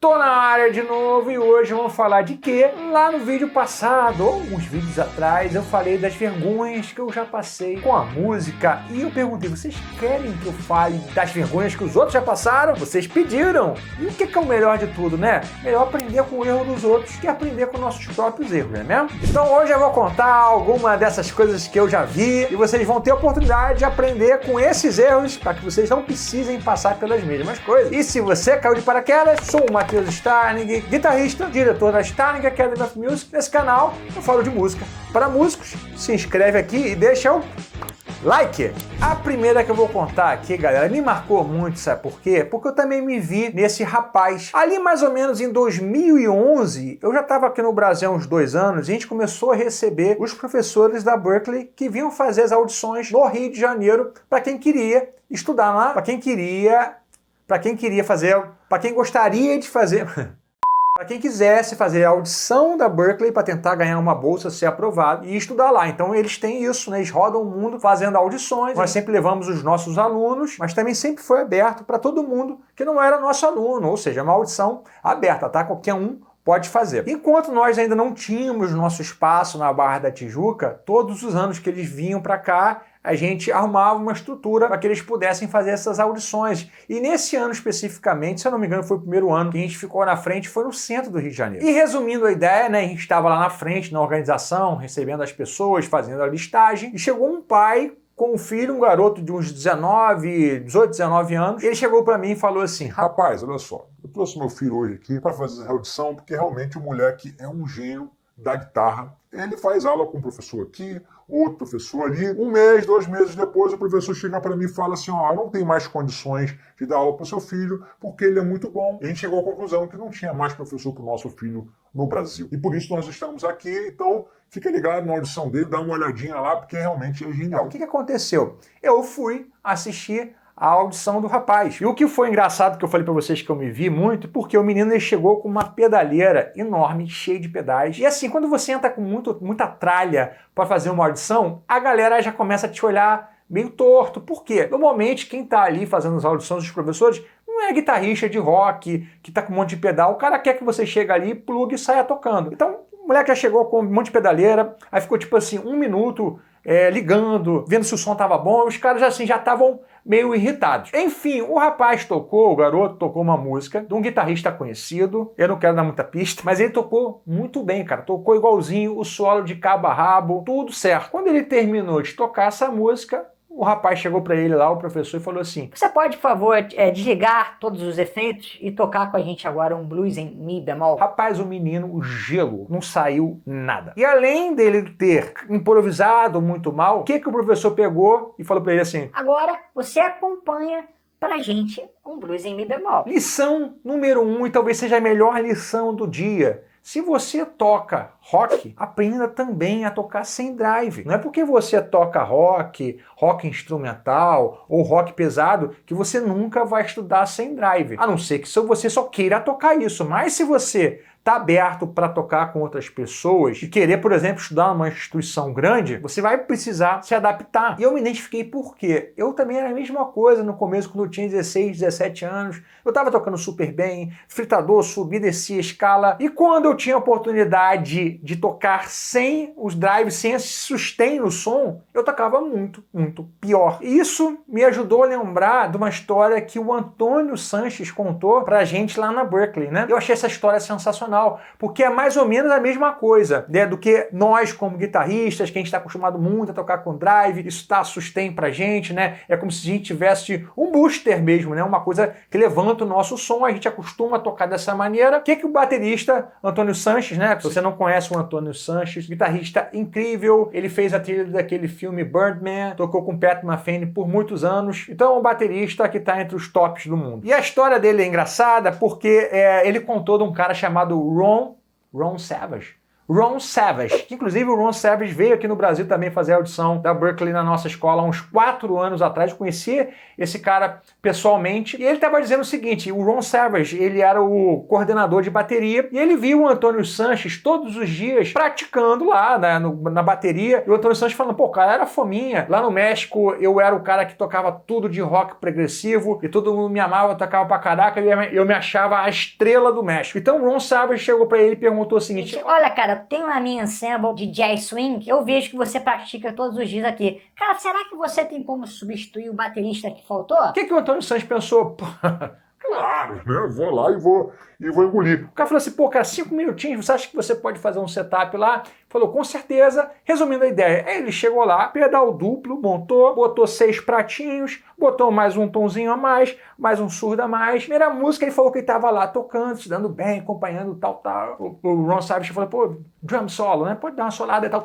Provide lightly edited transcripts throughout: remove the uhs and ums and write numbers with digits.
Tô na área de novo e hoje vamos falar de quê? Lá no vídeo passado, ou uns vídeos atrás, eu falei das vergonhas que eu já passei com a música e eu perguntei, vocês querem que eu fale das vergonhas que os outros já passaram? Vocês pediram! E o que é o melhor de tudo, né? Melhor aprender com o erro dos outros que aprender com nossos próprios erros, não é mesmo? Então hoje eu vou contar alguma dessas coisas que eu já vi e vocês vão ter a oportunidade de aprender com esses erros para que vocês não precisem passar pelas mesmas coisas. E se você caiu de paraquedas, sou o Matheus Starning, guitarrista, diretor da Starning Academy of Music. Nesse canal eu falo de música para músicos. Se inscreve aqui e deixa o like! A primeira que eu vou contar aqui, galera, me marcou muito, sabe por quê? Porque eu também me vi nesse rapaz. Ali mais ou menos em 2011, eu já estava aqui no Brasil há uns 2 anos, e a gente começou a receber os professores da Berklee que vinham fazer as audições no Rio de Janeiro para quem queria estudar lá, para quem gostaria de fazer... Para quem quisesse fazer a audição da Berklee para tentar ganhar uma bolsa, ser aprovado e estudar lá. Então eles têm isso, né? Eles rodam o mundo fazendo audições. Nós sempre levamos os nossos alunos, mas também sempre foi aberto para todo mundo que não era nosso aluno. Ou seja, é uma audição aberta, tá? Qualquer um pode fazer. Enquanto nós ainda não tínhamos nosso espaço na Barra da Tijuca, todos os anos que eles vinham para cá, a gente arrumava uma estrutura para que eles pudessem fazer essas audições. E nesse ano especificamente, se eu não me engano, foi o primeiro ano que a gente ficou na frente, foi no centro do Rio de Janeiro. E resumindo a ideia, né, a gente estava lá na frente, na organização, recebendo as pessoas, fazendo a listagem, e chegou um pai com um filho, um garoto de uns 18, 19 anos. Ele chegou para mim e falou assim: rapaz, olha só, eu trouxe meu filho hoje aqui para fazer essa audição, porque realmente o moleque é um gênio da guitarra. Ele faz aula com um professor aqui, outro professor ali. 1 mês, 2 meses depois, o professor chega para mim e fala assim: ó, eu não tenho mais condições de dar aula para o seu filho, porque ele é muito bom. E a gente chegou à conclusão que não tinha mais professor para o nosso filho no Brasil. E por isso nós estamos aqui, então fica ligado na audição dele, dá uma olhadinha lá, porque realmente é genial. O que aconteceu? Eu fui assistir a audição do rapaz. E o que foi engraçado que eu falei pra vocês que eu me vi muito, porque o menino ele chegou com uma pedaleira enorme, cheia de pedais. E assim, quando você entra com muita tralha para fazer uma audição, a galera já começa a te olhar meio torto. Por quê? Normalmente quem tá ali fazendo as audições dos professores não é guitarrista de rock, que tá com um monte de pedal. O cara quer que você chegue ali, plugue e saia tocando. Então, o moleque já chegou com um monte de pedaleira, aí ficou tipo assim, 1 minuto ligando, vendo se o som tava bom, e os caras assim já estavam meio irritados. Enfim, o rapaz tocou, o garoto tocou uma música de um guitarrista conhecido, eu não quero dar muita pista, mas ele tocou muito bem, cara, tocou igualzinho, o solo de cabo a rabo, tudo certo. Quando ele terminou de tocar essa música, o rapaz chegou para ele lá, o professor, e falou assim: você pode, por favor, desligar todos os efeitos e tocar com a gente agora um blues em mi bemol? Rapaz, o menino, o gelo, não saiu nada. E além dele ter improvisado muito mal, o que o professor pegou e falou para ele assim: agora você acompanha pra gente um blues em mi bemol. Lição número 1, e talvez seja a melhor lição do dia. Se você toca rock, aprenda também a tocar sem drive. Não é porque você toca rock instrumental ou rock pesado que você nunca vai estudar sem drive. A não ser que você só queira tocar isso. Mas se você está aberto para tocar com outras pessoas e querer, por exemplo, estudar numa instituição grande, você vai precisar se adaptar. E eu me identifiquei por quê? Eu também era a mesma coisa no começo, quando eu tinha 16, 17 anos. Eu estava tocando super bem, fritador, subia, descia, escala. E quando eu tinha a oportunidade de tocar sem os drives, sem esse sustain no som, eu tocava muito, muito pior. E isso me ajudou a lembrar de uma história que o Antônio Sanches contou pra gente lá na Berklee, né? Eu achei essa história sensacional, porque é mais ou menos a mesma coisa, né, do que nós como guitarristas, que a gente está acostumado muito a tocar com drive, isso dá sustain pra gente, né? É como se a gente tivesse um booster mesmo, né? Uma coisa que levanta o nosso som, a gente acostuma a tocar dessa maneira. O que o baterista Antônio Sanches, né? Se você não conhece o Antônio Sanches, guitarrista incrível, ele fez a trilha daquele filme Birdman, tocou com Pat Metheny por muitos anos, então é um baterista que está entre os tops do mundo. E a história dele é engraçada porque ele contou de um cara chamado Ron Savage. Ron Savage, que inclusive o Ron Savage veio aqui no Brasil também fazer a audição da Berklee na nossa escola há uns 4 anos atrás. Eu conheci esse cara pessoalmente e ele estava dizendo o seguinte, o Ron Savage, ele era o coordenador de bateria e ele viu o Antônio Sanches todos os dias praticando lá na bateria e o Antônio Sanches falando, pô, cara, era fominha. Lá no México eu era o cara que tocava tudo de rock progressivo e todo mundo me amava, tocava pra caraca e eu me achava a estrela do México. Então o Ron Savage chegou pra ele e perguntou o seguinte, olha, cara, tem uma minha ensemble de jazz swing, eu vejo que você pratica todos os dias aqui. Cara, será que você tem como substituir o baterista que faltou? O que o Antônio Sanches pensou? Pô, claro, né? Eu vou lá e vou engolir. O cara falou assim, pô, cara, 5 minutinhos, você acha que você pode fazer um setup lá? Falou, com certeza. Resumindo a ideia, aí ele chegou lá, pedal duplo, montou, botou 6 pratinhos, botou mais um tonzinho a mais um surdo a mais. Primeira música, ele falou que ele tava lá tocando, se dando bem, acompanhando tal. O Ron Savage falou, pô, drum solo, né? Pode dar uma solada e tal.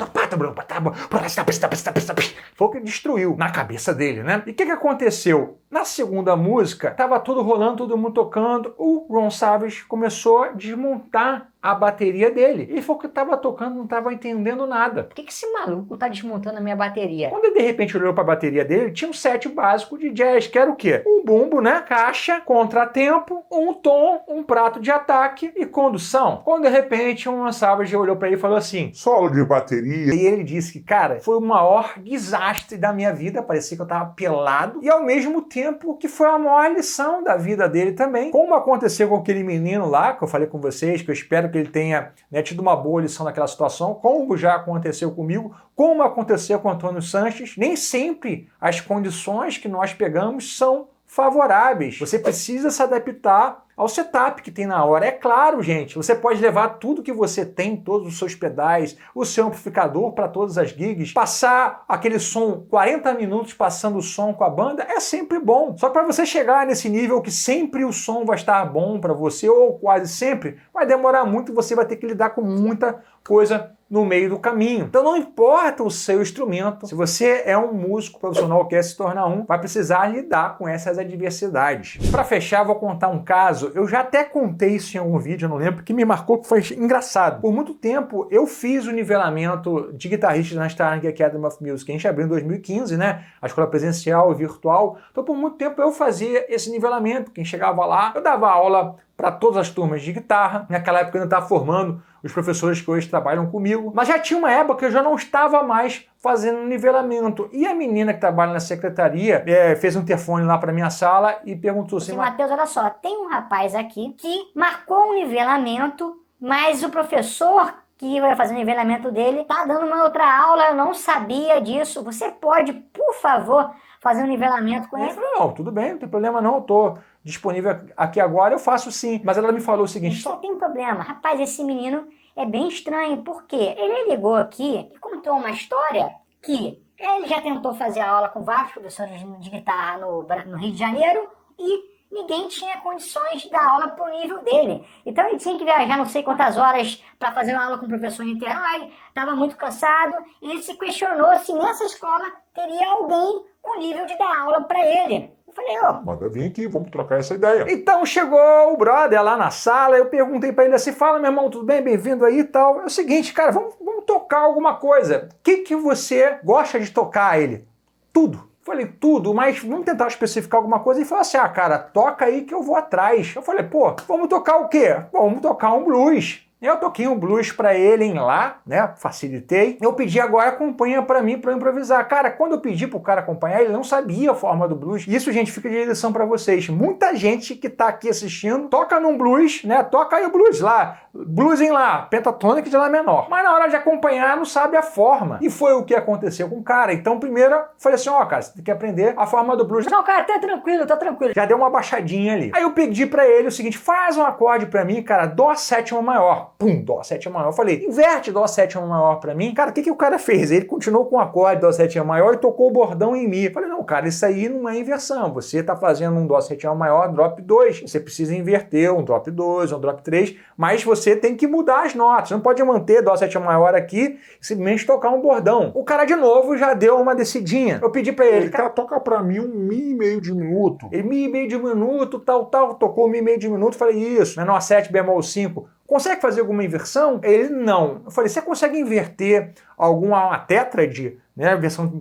Foi o que destruiu na cabeça dele, né? E o que aconteceu? Na segunda música, tava tudo rolando, todo mundo tocando, o Ron Savage começou a desmontar a bateria dele. Ele falou que estava tocando, não estava entendendo nada. Por que esse maluco tá desmontando a minha bateria? Quando ele de repente olhou para a bateria dele, tinha um set básico de jazz, que era o quê? Um bumbo, né? Caixa, contratempo, um tom, um prato de ataque e condução. Quando de repente um Savage olhou para ele e falou assim, solo de bateria. E ele disse que, cara, foi o maior desastre da minha vida, parecia que eu tava pelado, e ao mesmo tempo que foi a maior lição da vida dele também. Como aconteceu com aquele menino lá, que eu falei com vocês, que eu espero que ele tenha, né, tido uma boa lição naquela situação, como já aconteceu comigo, como aconteceu com o Antônio Sanches, nem sempre as condições que nós pegamos são favoráveis. Você precisa se adaptar ao setup que tem na hora. É claro, gente, você pode levar tudo que você tem, todos os seus pedais, o seu amplificador para todas as gigs, passar aquele som 40 minutos passando o som com a banda, é sempre bom. Só para você chegar nesse nível que sempre o som vai estar bom para você, ou quase sempre, vai demorar muito e você vai ter que lidar com muita coisa no meio do caminho. Então não importa o seu instrumento, se você é um músico profissional que quer se tornar um, vai precisar lidar com essas adversidades. Para fechar, vou contar um caso, eu já até contei isso em algum vídeo, eu não lembro, que me marcou, que foi engraçado. Por muito tempo, eu fiz o nivelamento de guitarristas na Starling Academy of Music, a gente abriu em 2015, né? A escola presencial e virtual. Então por muito tempo eu fazia esse nivelamento, quem chegava lá, eu dava aula para todas as turmas de guitarra. Naquela época eu ainda estava formando os professores que hoje trabalham comigo. Mas já tinha uma época que eu já não estava mais fazendo nivelamento. E a menina que trabalha na secretaria fez um interfone lá para minha sala e perguntou assim... Matheus, olha só, tem um rapaz aqui que marcou um nivelamento, mas o professor que vai fazer o nivelamento dele tá dando uma outra aula, eu não sabia disso. Você pode, por favor, fazer um nivelamento com ele? Eu falei, não, tudo bem, não tem problema não, eu tô disponível aqui agora, eu faço sim. Mas ela me falou o seguinte... Só tem um problema, rapaz, esse menino é bem estranho, porque ele ligou aqui e contou uma história que ele já tentou fazer aula com vários professores de guitarra no Rio de Janeiro e ninguém tinha condições de dar aula pro nível dele. Então ele tinha que viajar não sei quantas horas para fazer uma aula com o professor em Niterói, estava muito cansado, e ele se questionou se nessa escola teria alguém com nível de dar aula para ele. Eu falei, manda vir aqui, vamos trocar essa ideia. Então chegou o brother lá na sala, eu perguntei pra ele assim, fala meu irmão, tudo bem? Bem-vindo aí e tal. É o seguinte, cara, vamos tocar alguma coisa. O que você gosta de tocar? Ele? Tudo. Falei, tudo, mas vamos tentar especificar alguma coisa. E falou assim, cara, toca aí que eu vou atrás. Eu falei, pô, vamos tocar o quê? Bom, vamos tocar um blues. Eu toquei um blues pra ele em Lá, né? Facilitei. Eu pedi agora acompanha pra mim pra eu improvisar. Cara, quando eu pedi pro cara acompanhar, ele não sabia a forma do blues. Isso, gente, fica de lição pra vocês. Muita gente que tá aqui assistindo toca num blues, né? Toca aí o blues lá. Blues em Lá, pentatônica de Lá menor. Mas na hora de acompanhar, não sabe a forma. E foi o que aconteceu com o cara. Então, primeiro, eu falei assim, cara, você tem que aprender a forma do blues. Não, cara, tá tranquilo, tá tranquilo. Já deu uma baixadinha ali. Aí eu pedi pra ele o seguinte, faz um acorde pra mim, cara, Dó sétima maior. Pum, Dó sétima maior. Eu falei, inverte Dó sétima maior pra mim. Cara, o que o cara fez? Ele continuou com o acorde Dó sétima maior e tocou o bordão em Mi. Eu falei, não, cara, isso aí não é inversão. Você tá fazendo um Dó sétima maior, drop 2. Você precisa inverter um drop 2, um drop 3, mas você tem que mudar as notas. Você não pode manter Dó sétima maior aqui e simplesmente tocar um bordão. O cara, de novo, já deu uma descidinha. Eu pedi pra ele, cara, toca pra mim um Mi e meio de minuto. Ele, Mi e meio de minuto, tal, tocou um Mi e meio de minuto. Falei, isso, menor 7, bemol 5. consegue fazer alguma inversão? Ele, não. Eu falei, você consegue inverter uma tétrade, né? Versão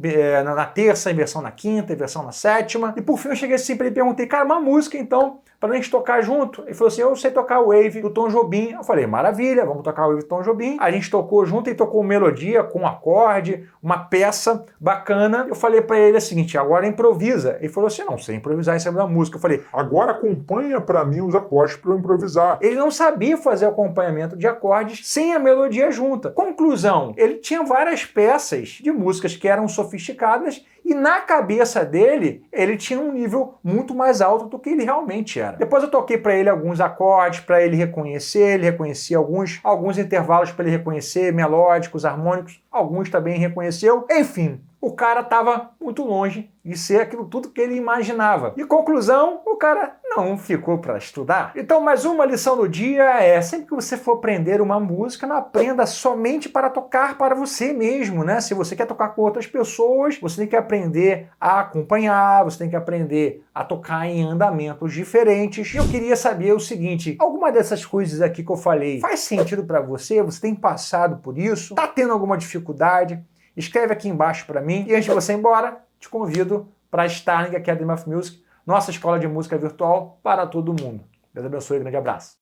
na terça, inversão na quinta, inversão na sétima. E por fim eu cheguei assim pra ele e perguntei, cara, uma música então, pra gente tocar junto. Ele falou assim, eu sei tocar Wave do Tom Jobim. Eu falei, maravilha, vamos tocar Wave do Tom Jobim. A gente tocou junto e tocou melodia com acorde, uma peça bacana. Eu falei pra ele o seguinte, agora improvisa. Ele falou assim, não sei improvisar em cima da música. Eu falei, agora acompanha pra mim os acordes pra eu improvisar. Ele não sabia fazer acompanhamento de acordes sem a melodia junta. Conclusão, ele tinha várias peças de músicas que eram sofisticadas e na cabeça dele, ele tinha um nível muito mais alto do que ele realmente era. Depois eu toquei para ele alguns acordes para ele reconhecer, ele reconhecia alguns intervalos para ele reconhecer, melódicos, harmônicos, alguns também reconheceu. Enfim, o cara estava muito longe de ser aquilo tudo que ele imaginava. E conclusão, o cara não ficou para estudar. Então, mais uma lição do dia é, sempre que você for aprender uma música, não aprenda somente para tocar para você mesmo, né? Se você quer tocar com outras pessoas, você tem que aprender a acompanhar, você tem que aprender a tocar em andamentos diferentes. E eu queria saber o seguinte, alguma dessas coisas aqui que eu falei faz sentido para você? Você tem passado por isso? Tá tendo alguma dificuldade? Escreve aqui embaixo para mim. E antes de você ir embora, te convido para a Starling Academy of Music, nossa escola de música virtual para todo mundo. Deus abençoe, grande abraço.